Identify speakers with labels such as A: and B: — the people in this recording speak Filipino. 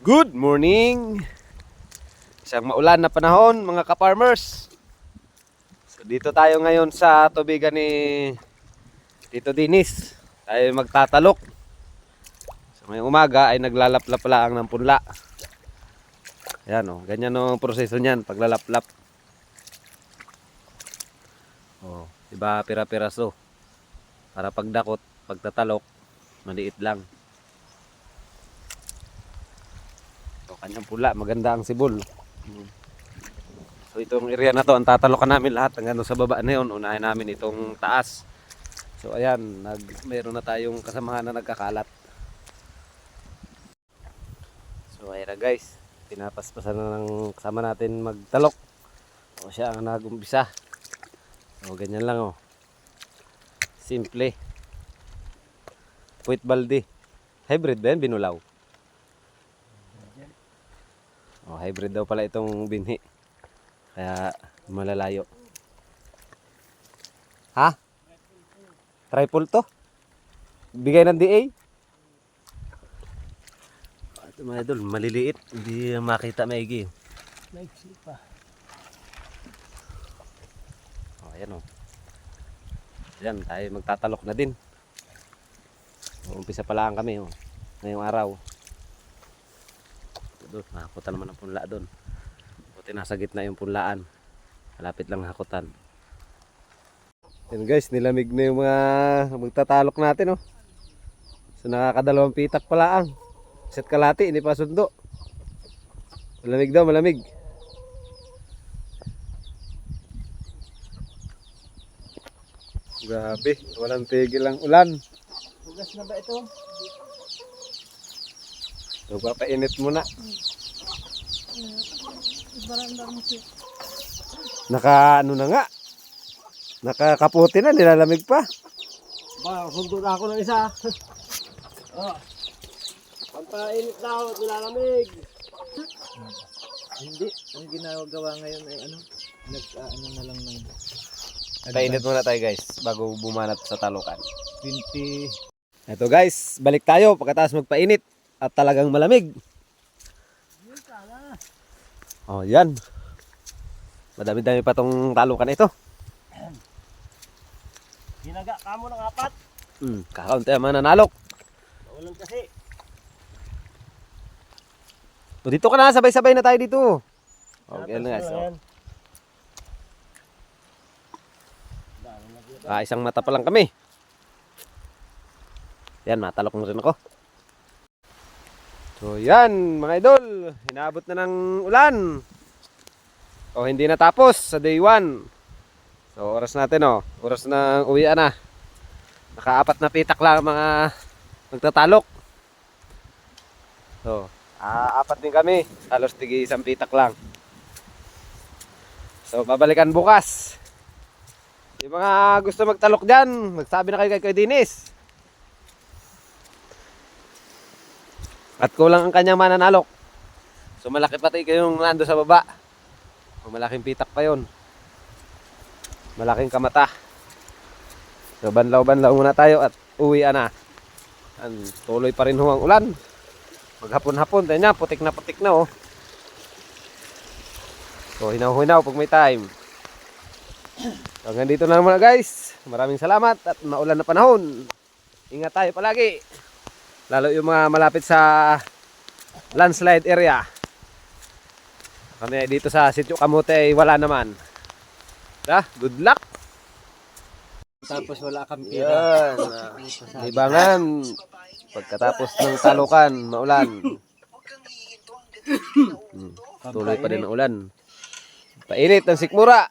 A: Good morning! Isang maulan na panahon mga ka-farmers. So dito tayo ngayon sa tubigan ni Tito Dinis. Tayo magtatalok. So ngayong umaga ay naglalaplap lang ng punla. Ayan o, ganyan o proseso niyan paglalaplap. O, diba pira-piraso. Para pagdakot, pagtatalok, maliit lang. Kanyang pula, maganda ang sibol. So itong area na to, ang tatalokan namin lahat hanggang sa baba na yun. Unahin namin itong taas. So ayan, mayroon na tayong kasamahan na nagkakalat. So ayan na guys, pinapaspasan na ng kasama natin magtalok. O siya ang nagumpisa. So ganyan lang o. Simple. Puwit balde. Hybrid ba yan? Binulaw. Oh, hybrid daw pala itong binhi. Kaya malalayo. Ha? Triple to? Bigay ng DA? Ito mga idol, maliliit. Hindi makita maigi.
B: Maiksi pa.
A: Oh, ayan oh. Ayan, tayo magtatalok na din. Umpisa pa lang kami oh. Ngayong araw. Doon, nakakutan naman ang punla doon. Buti nasa gitna yung punlaan. Malapit lang hakutan. Yan guys, nilamig na yung mga magtatalok natin oh. So nakakadalawang pitak pala ang. Isa't kalati, hindi pa sundo. Malamig daw, malamig. Grabe, walang tigil ang ulan.
B: Bugas na ba ito?
A: So papainit muna. Naka ano na nga. Nakakaputi na, nilalamig pa.
B: Ba, sundo na ako ng isa. Oh. Pampainit na ako at nilalamig. Hindi, ang ginagawa ngayon ay ano na lang ng
A: Painit muna tayo guys, bago bumanat sa talukan.
B: 20.
A: Ito guys, balik tayo pagkatapos magpainit at talagang malamig. Oh, yan. Madami-dami pa tong talukan ito.
B: Ginaga ka mo ng apat.
A: Kakaunti ang mananalok.
B: Walang kasi.
A: O, dito ka na, sabay-sabay na tayo dito. Okay na guys. Oh. Isang mata pa lang kami. Yan, matalok na rin ako. So yan mga idol, inaabot na ng ulan. O hindi na tapos sa day 1. So oras natin o, oras na uwian na. Nakaapat na pitak lang mga magtatalok. So, apat din kami, halos tigi isang pitak lang. So babalikan bukas. Yung mga gusto magtalok dyan, magsabi na kayo kay Dinis. At kulang ang kanyang mananalok. So malaki pati kayong nando sa baba. O malaking pitak pa yon. Malaking kamata. So banlaw-banlaw muna tayo at uwi na. Tuloy pa rin ho ang ulan. Maghapon-hapon, tayo niya, putik na oh. So hinaw-hinaw pag may time. So hanggang dito na muna guys. Maraming salamat at maulan na panahon. Ingat tayo palagi. Lalo yung mga malapit sa landslide area. Kami dito sa Sitio Kamote ay wala naman. Good luck.
B: Tapos wala kang pira.
A: Yan. Libangan. Pagkatapos ng talukan, maulan. Tuloy pa din ang ulan. Painit ng sikmura.